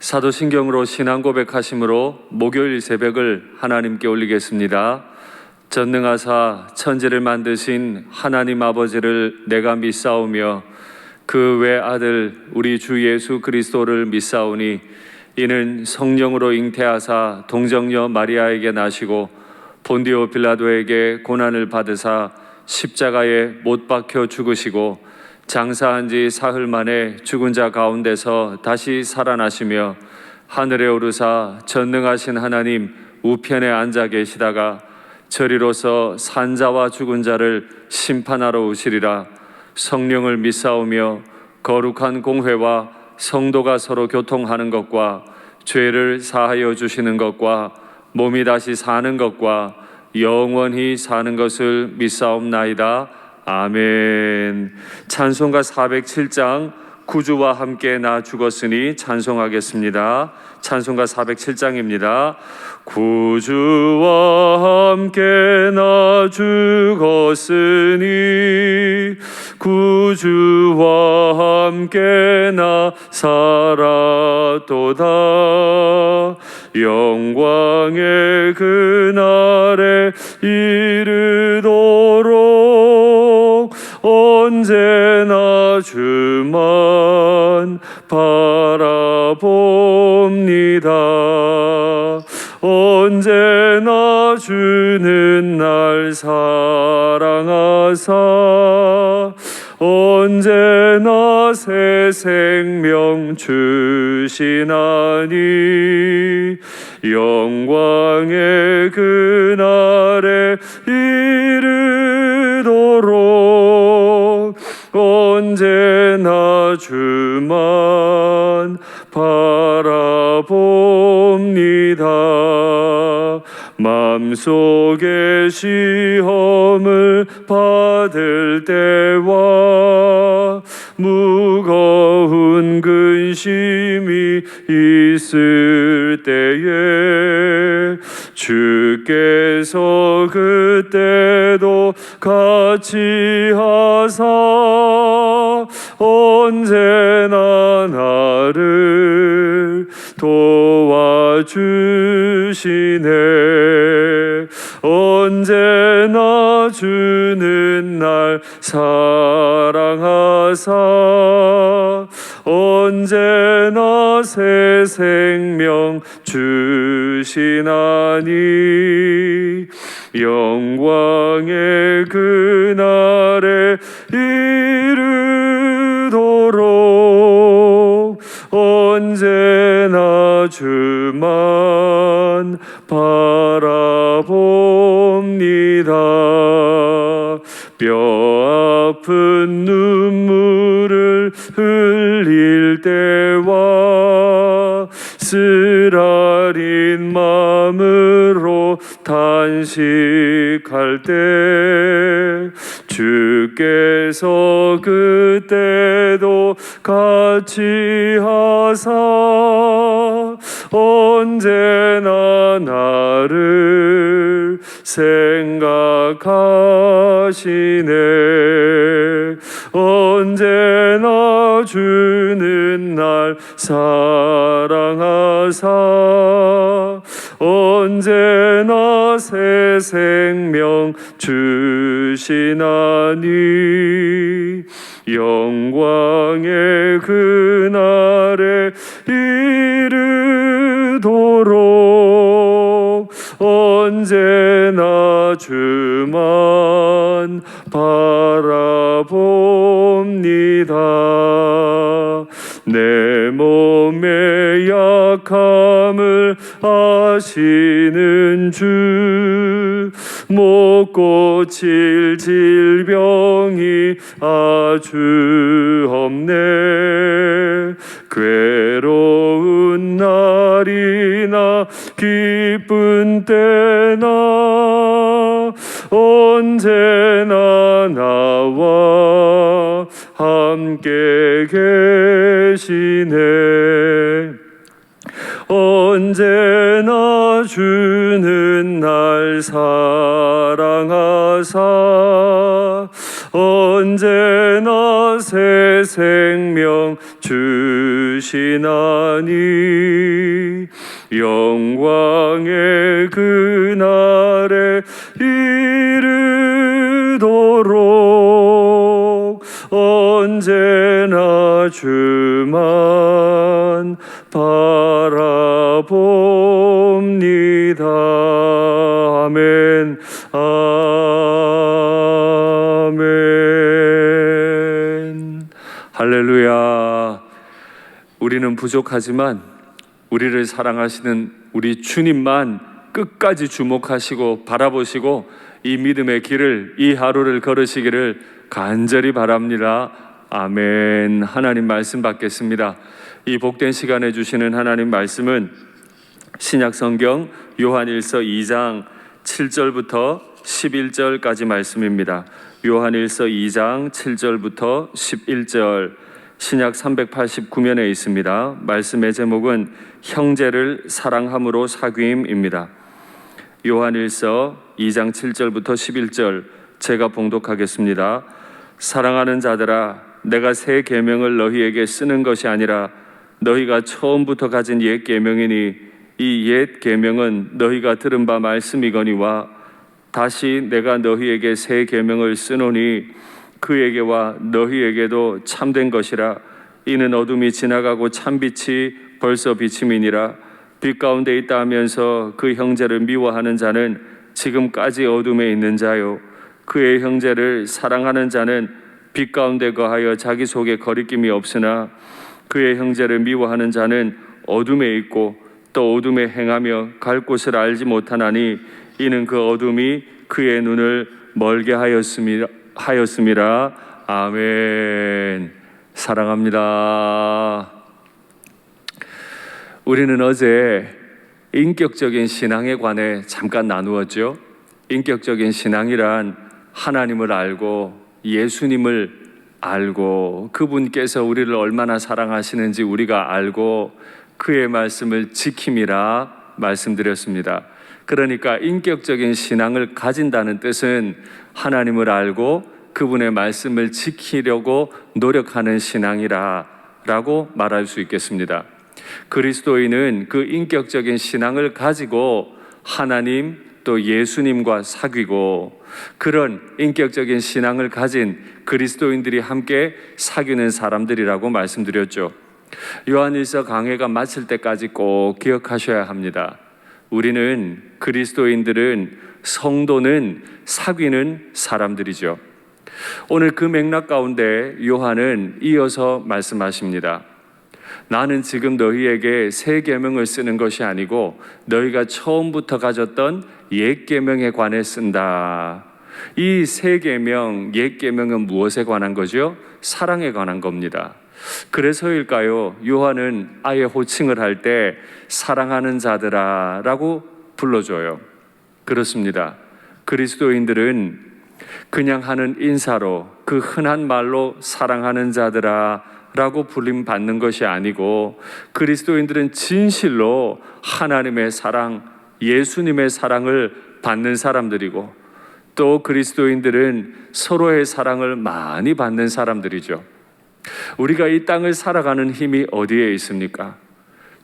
사도신경으로 신앙 고백하심으로 목요일 새벽을 하나님께 올리겠습니다. 전능하사 천지를 만드신 하나님 아버지를 내가 믿사오며 그 외아들 우리 주 예수 그리스도를 믿사오니 이는 성령으로 잉태하사 동정녀 마리아에게 나시고 본디오 빌라도에게 고난을 받으사 십자가에 못 박혀 죽으시고 장사한 지 사흘 만에 죽은 자 가운데서 다시 살아나시며 하늘에 오르사 전능하신 하나님 우편에 앉아 계시다가 저리로서 산자와 죽은 자를 심판하러 오시리라. 성령을 믿사오며 거룩한 공회와 성도가 서로 교통하는 것과 죄를 사하여 주시는 것과 몸이 다시 사는 것과 영원히 사는 것을 믿사옵나이다. 아멘. 찬송가 407장 구주와 함께 나 죽었으니 찬송하겠습니다. 찬송가 407장입니다. 구주와 함께 나 죽었으니 구주와 함께 나 살았도다. 영광의 그날에 이르도록 언제나 주만 바라봅니다. 언제나 주는 날 사랑하사 언제나 새 생명 주시나니 영광의 그날에 이르도록 언제나 주만 바라봅니다. 마음속에 시험을 받을 때와 무거운 근심이 있을 때에 주께서 그때도 같이 하사 언제나 나를 도와주시네. 언제나 주는 날 사랑하사 언제나 새 생명 주시나니 영광의 그날에 이르도록 언제나 주만 바라봅니다. 뼈 아픈 눈물을 흘릴 때와 쓰라린 마음으로 단식할 때 주께서 그때도 같이 하사 언제나 나를 생각하시네. 언제나 주는 날 사랑하사 언제나 새 생명 주시나니 영광의 그날에 이르도록 언제나 주만 바라봅니다. 내 몸의 약함을 아시는 주 못 고칠 질병이 아주 없네. 괴로운 날이나 기쁜 때나 언제나 나와 함께 계시네. 언제나 주는 날 사랑하사 언제나 새 생명 주시나니 영광의 그날에 이르도록 언제나 주만 바라봅니다. 아멘. 아멘. 할렐루야. 우리는 부족하지만 우리를 사랑하시는 우리 주님만 끝까지 주목하시고 바라보시고 이 믿음의 길을, 이 하루를 걸으시기를 간절히 바랍니다. 아멘. 하나님 말씀 받겠습니다. 이 복된 시간에 주시는 하나님 말씀은 신약성경 요한일서 2장 7절부터 11절까지 말씀입니다. 요한일서 2장 7절부터 11절, 신약 389면에 있습니다. 말씀의 제목은 형제를 사랑함으로 사귐입니다. 요한일서 2장 7절부터 11절 제가 봉독하겠습니다. 사랑하는 자들아, 내가 새 계명을 너희에게 쓰는 것이 아니라 너희가 처음부터 가진 옛 계명이니 이 옛 계명은 너희가 들은 바 말씀이거니와 다시 내가 너희에게 새 계명을 쓰노니 그에게와 너희에게도 참된 것이라. 이는 어둠이 지나가고 참빛이 벌써 비침이니라. 빛 가운데 있다 하면서 그 형제를 미워하는 자는 지금까지 어둠에 있는 자요, 그의 형제를 사랑하는 자는 빛 가운데 거하여 자기 속에 거리낌이 없으나 그의 형제를 미워하는 자는 어둠에 있고 또 어둠에 행하며 갈 곳을 알지 못하나니 이는 그 어둠이 그의 눈을 멀게 하였음이라. 아멘. 사랑합니다. 우리는 어제 인격적인 신앙에 관해 잠깐 나누었죠. 인격적인 신앙이란 하나님을 알고 예수님을 알고 그분께서 우리를 얼마나 사랑하시는지 우리가 알고 그의 말씀을 지킴이라 말씀드렸습니다. 그러니까 인격적인 신앙을 가진다는 뜻은 하나님을 알고 그분의 말씀을 지키려고 노력하는 신앙이라고 말할 수 있겠습니다. 그리스도인은 그 인격적인 신앙을 가지고 하나님 또 예수님과 사귀고 그런 인격적인 신앙을 가진 그리스도인들이 함께 사귀는 사람들이라고 말씀드렸죠. 요한일서 강해가 마칠 때까지 꼭 기억하셔야 합니다. 우리는 그리스도인들은 성도는 사귀는 사람들이죠. 오늘 그 맥락 가운데 요한은 이어서 말씀하십니다. 나는 지금 너희에게 새 계명을 쓰는 것이 아니고 너희가 처음부터 가졌던 옛 계명에 관해 쓴다. 이 새 계명, 옛 계명은 무엇에 관한 거죠? 사랑에 관한 겁니다. 그래서일까요? 요한은 아예 호칭을 할 때 사랑하는 자들아 라고 불러줘요. 그렇습니다. 그리스도인들은 그냥 하는 인사로 그 흔한 말로 사랑하는 자들아 라고 불림 받는 것이 아니고 그리스도인들은 진실로 하나님의 사랑, 예수님의 사랑을 받는 사람들이고 또 그리스도인들은 서로의 사랑을 많이 받는 사람들이죠. 우리가 이 땅을 살아가는 힘이 어디에 있습니까?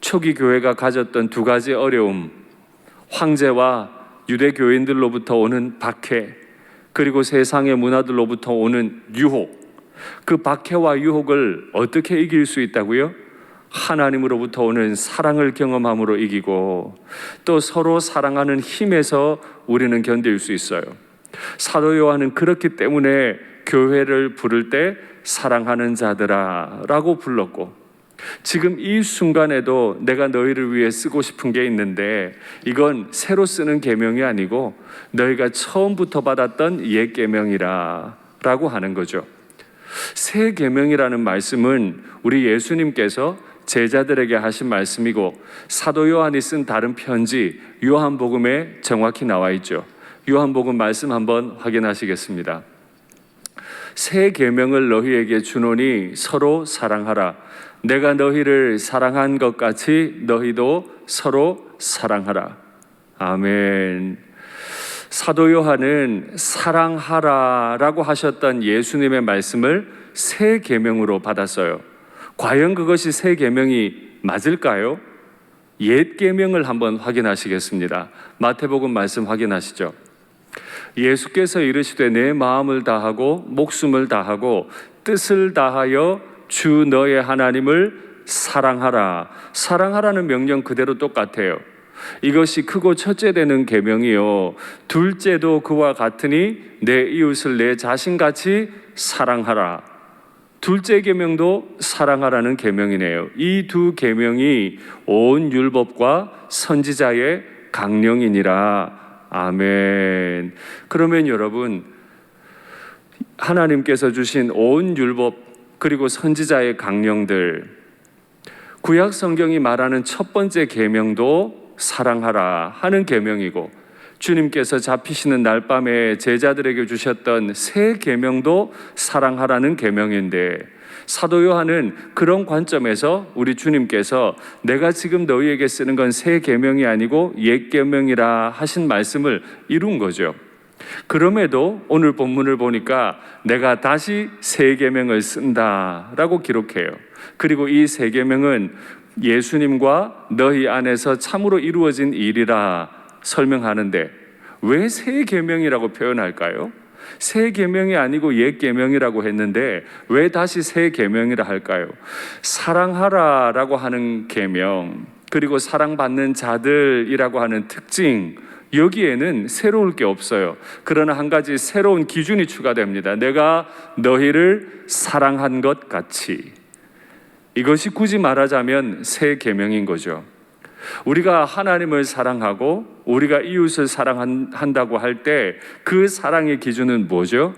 초기 교회가 가졌던 두 가지 어려움, 황제와 유대 교인들로부터 오는 박해, 그리고 세상의 문화들로부터 오는 유혹. 그 박해와 유혹을 어떻게 이길 수 있다고요? 하나님으로부터 오는 사랑을 경험함으로 이기고 또 서로 사랑하는 힘에서 우리는 견딜 수 있어요. 사도 요한은 그렇기 때문에 교회를 부를 때 사랑하는 자들아 라고 불렀고 지금 이 순간에도 내가 너희를 위해 쓰고 싶은 게 있는데 이건 새로 쓰는 계명이 아니고 너희가 처음부터 받았던 옛 계명이라 라고 하는 거죠. 새 계명이라는 말씀은 우리 예수님께서 제자들에게 하신 말씀이고 사도 요한이 쓴 다른 편지 요한복음에 정확히 나와 있죠. 요한복음 말씀 한번 확인하시겠습니다. 새 계명을 너희에게 주노니 서로 사랑하라. 내가 너희를 사랑한 것 같이 너희도 서로 사랑하라. 아멘. 사도 요한은 사랑하라라고 하셨던 예수님의 말씀을 새 계명으로 받았어요. 과연 그것이 새 계명이 맞을까요? 옛 계명을 한번 확인하시겠습니다. 마태복음 말씀 확인하시죠. 예수께서 이르시되 내 마음을 다하고 목숨을 다하고 뜻을 다하여 주 너의 하나님을 사랑하라. 사랑하라는 명령 그대로 똑같아요. 이것이 크고 첫째 되는 계명이요 둘째도 그와 같으니 내 이웃을 내 자신같이 사랑하라. 둘째 계명도 사랑하라는 계명이네요. 이 두 계명이 온 율법과 선지자의 강령이니라. 아멘. 그러면 여러분, 하나님께서 주신 온 율법 그리고 선지자의 강령들, 구약 성경이 말하는 첫 번째 계명도 사랑하라 하는 계명이고, 주님께서 잡히시는 날밤에 제자들에게 주셨던 새 계명도 사랑하라는 계명인데, 사도 요한은 그런 관점에서 우리 주님께서 내가 지금 너희에게 쓰는 건 새 계명이 아니고 옛 계명이라 하신 말씀을 이룬 거죠. 그럼에도 오늘 본문을 보니까 내가 다시 새 계명을 쓴다라고 기록해요. 그리고 이 새 계명은 예수님과 너희 안에서 참으로 이루어진 일이라 설명하는데, 왜 새 계명이라고 표현할까요? 새 계명이 아니고 옛 계명이라고 했는데 왜 다시 새 계명이라 할까요? 사랑하라라고 하는 계명, 그리고 사랑받는 자들이라고 하는 특징, 여기에는 새로울 게 없어요. 그러나 한 가지 새로운 기준이 추가됩니다. 내가 너희를 사랑한 것 같이. 이것이 굳이 말하자면 새 계명인 거죠. 우리가 하나님을 사랑하고 우리가 이웃을 사랑한다고 할 때 그 사랑의 기준은 뭐죠?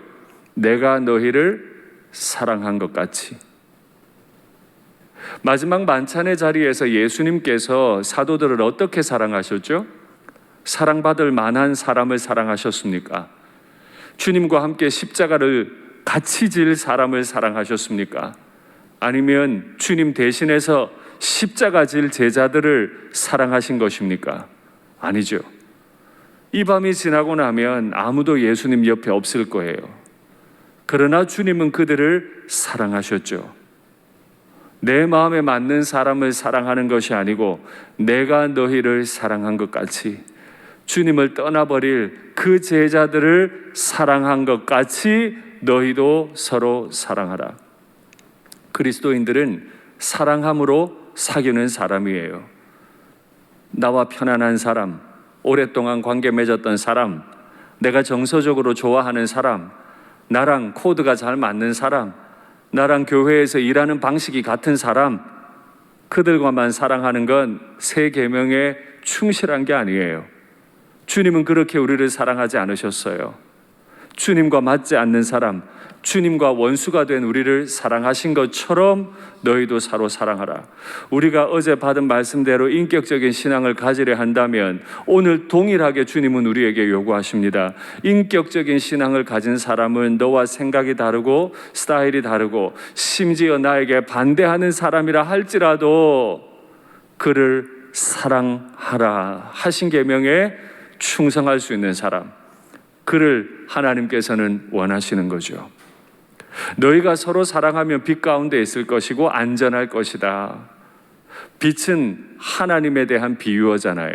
내가 너희를 사랑한 것 같이. 마지막 만찬의 자리에서 예수님께서 사도들을 어떻게 사랑하셨죠? 사랑받을 만한 사람을 사랑하셨습니까? 주님과 함께 십자가를 같이 질 사람을 사랑하셨습니까? 아니면 주님 대신해서 십자가 질 제자들을 사랑하신 것입니까? 아니죠. 이 밤이 지나고 나면 아무도 예수님 옆에 없을 거예요. 그러나 주님은 그들을 사랑하셨죠. 내 마음에 맞는 사람을 사랑하는 것이 아니고 내가 너희를 사랑한 것 같이, 주님을 떠나버릴 그 제자들을 사랑한 것 같이 너희도 서로 사랑하라. 그리스도인들은 사랑함으로 사귀는 사람이에요. 나와 편안한 사람, 오랫동안 관계 맺었던 사람, 내가 정서적으로 좋아하는 사람, 나랑 코드가 잘 맞는 사람, 나랑 교회에서 일하는 방식이 같은 사람, 그들과만 사랑하는 건 새 계명에 충실한 게 아니에요. 주님은 그렇게 우리를 사랑하지 않으셨어요. 주님과 맞지 않는 사람, 주님과 원수가 된 우리를 사랑하신 것처럼 너희도 서로 사랑하라. 우리가 어제 받은 말씀대로 인격적인 신앙을 가지려 한다면 오늘 동일하게 주님은 우리에게 요구하십니다. 인격적인 신앙을 가진 사람은 너와 생각이 다르고 스타일이 다르고 심지어 나에게 반대하는 사람이라 할지라도 그를 사랑하라 하신 계명에 충성할 수 있는 사람, 그를 하나님께서는 원하시는 거죠. 너희가 서로 사랑하면 빛 가운데 있을 것이고 안전할 것이다. 빛은 하나님에 대한 비유어잖아요.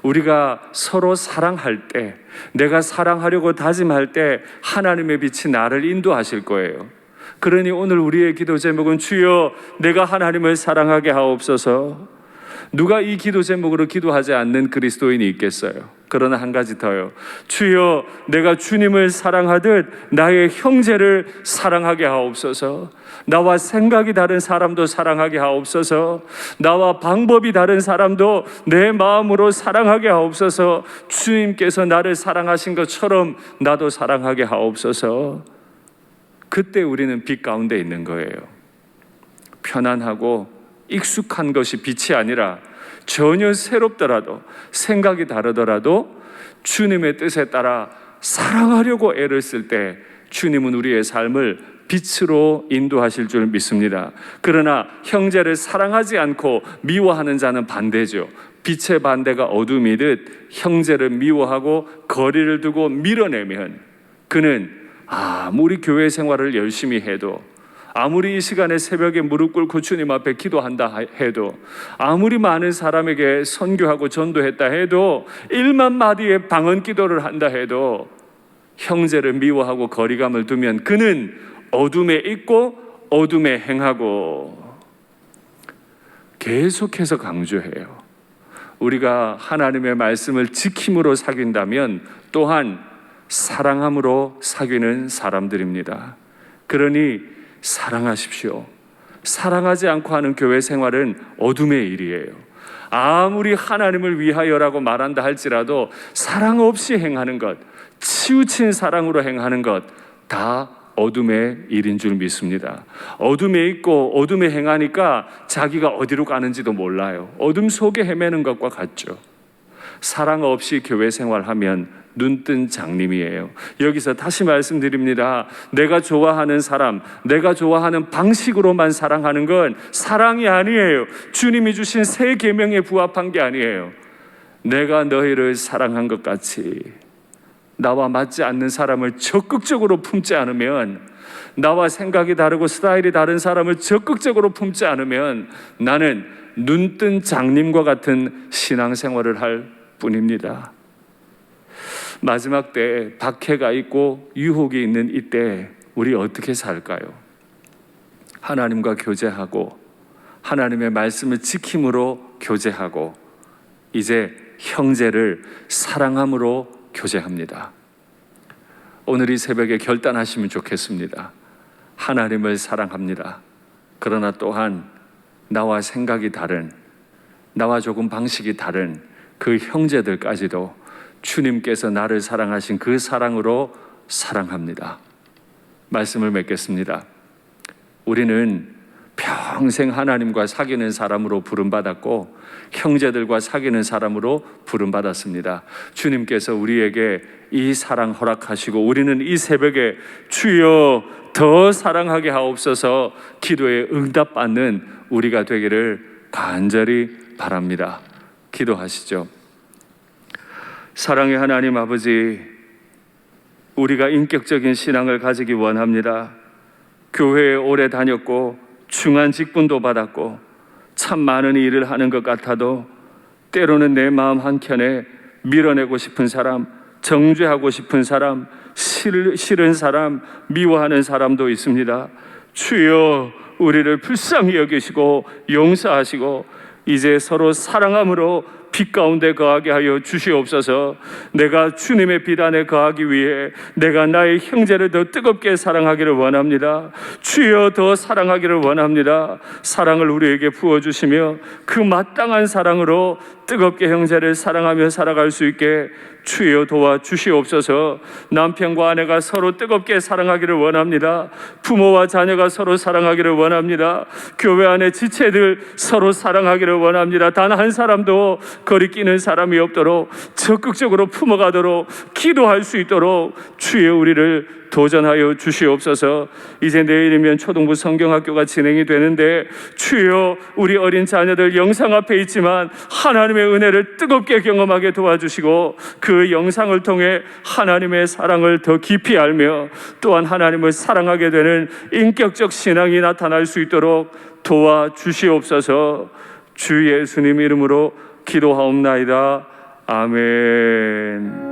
우리가 서로 사랑할 때, 내가 사랑하려고 다짐할 때 하나님의 빛이 나를 인도하실 거예요. 그러니 오늘 우리의 기도 제목은 주여 내가 하나님을 사랑하게 하옵소서. 누가 이 기도 제목으로 기도하지 않는 그리스도인이 있겠어요? 그러나 한 가지 더요. 주여 내가 주님을 사랑하듯 나의 형제를 사랑하게 하옵소서. 나와 생각이 다른 사람도 사랑하게 하옵소서. 나와 방법이 다른 사람도 내 마음으로 사랑하게 하옵소서. 주님께서 나를 사랑하신 것처럼 나도 사랑하게 하옵소서. 그때 우리는 빛 가운데 있는 거예요. 편안하고 익숙한 것이 빛이 아니라 전혀 새롭더라도 생각이 다르더라도 주님의 뜻에 따라 사랑하려고 애를 쓸 때 주님은 우리의 삶을 빛으로 인도하실 줄 믿습니다. 그러나 형제를 사랑하지 않고 미워하는 자는 반대죠. 빛의 반대가 어둠이듯 형제를 미워하고 거리를 두고 밀어내면 그는 아무리 교회 생활을 열심히 해도, 아무리 이 시간에 새벽에 무릎 꿇고 주님 앞에 기도한다 해도, 아무리 많은 사람에게 선교하고 전도했다 해도, 1만 마디의 방언 기도를 한다 해도 형제를 미워하고 거리감을 두면 그는 어둠에 있고 어둠에 행하고. 계속해서 강조해요. 우리가 하나님의 말씀을 지킴으로 사귄다면 또한 사랑함으로 사귀는 사람들입니다. 그러니 사랑하십시오. 사랑하지 않고 하는 교회 생활은 어둠의 일이에요. 아무리 하나님을 위하여라고 말한다 할지라도 사랑 없이 행하는 것, 치우친 사랑으로 행하는 것, 다 어둠의 일인 줄 믿습니다. 어둠에 있고 어둠에 행하니까 자기가 어디로 가는지도 몰라요. 어둠 속에 헤매는 것과 같죠. 사랑 없이 교회 생활하면 눈뜬 장님이에요. 여기서 다시 말씀드립니다. 내가 좋아하는 사람, 내가 좋아하는 방식으로만 사랑하는 건 사랑이 아니에요. 주님이 주신 새 계명에 부합한 게 아니에요. 내가 너희를 사랑한 것 같이 나와 맞지 않는 사람을 적극적으로 품지 않으면, 나와 생각이 다르고 스타일이 다른 사람을 적극적으로 품지 않으면 나는 눈뜬 장님과 같은 신앙생활을 할 뿐입니다. 마지막 때 박해가 있고 유혹이 있는 이때 우리 어떻게 살까요? 하나님과 교제하고 하나님의 말씀을 지킴으로 교제하고 이제 형제를 사랑함으로 교제합니다. 오늘 이 새벽에 결단하시면 좋겠습니다. 하나님을 사랑합니다. 그러나 또한 나와 생각이 다른, 나와 조금 방식이 다른 그 형제들까지도 주님께서 나를 사랑하신 그 사랑으로 사랑합니다. 말씀을 맺겠습니다. 우리는 평생 하나님과 사귀는 사람으로 부름받았고 형제들과 사귀는 사람으로 부름받았습니다. 주님께서 우리에게 이 사랑 허락하시고 우리는 이 새벽에 주여 더 사랑하게 하옵소서 기도에 응답받는 우리가 되기를 간절히 바랍니다. 기도하시죠. 사랑의 하나님 아버지, 우리가 인격적인 신앙을 가지기 원합니다. 교회에 오래 다녔고 중한 직분도 받았고 참 많은 일을 하는 것 같아도 때로는 내 마음 한켠에 밀어내고 싶은 사람, 정죄하고 싶은 사람, 싫은 사람, 미워하는 사람도 있습니다. 주여 우리를 불쌍히 여기시고 용서하시고 이제 서로 사랑함으로 빛 가운데 거하게 하여 주시옵소서. 내가 주님의 빛 안에 거하기 위해 내가 나의 형제를 더 뜨겁게 사랑하기를 원합니다. 주여 더 사랑하기를 원합니다. 사랑을 우리에게 부어주시며 그 마땅한 사랑으로 뜨겁게 형제를 사랑하며 살아갈 수 있게 주여 도와주시옵소서. 남편과 아내가 서로 뜨겁게 사랑하기를 원합니다. 부모와 자녀가 서로 사랑하기를 원합니다. 교회 안에 지체들 서로 사랑하기를 원합니다. 단 한 사람도 거리끼는 사람이 없도록 적극적으로 품어가도록 기도할 수 있도록 주여 우리를 도전하여 주시옵소서. 이제 내일이면 초등부 성경학교가 진행이 되는데 주여 우리 어린 자녀들 영상 앞에 있지만 하나님의 은혜를 뜨겁게 경험하게 도와주시고 그 영상을 통해 하나님의 사랑을 더 깊이 알며 또한 하나님을 사랑하게 되는 인격적 신앙이 나타날 수 있도록 도와주시옵소서. 주 예수님 이름으로 기도하옵나이다. 아멘.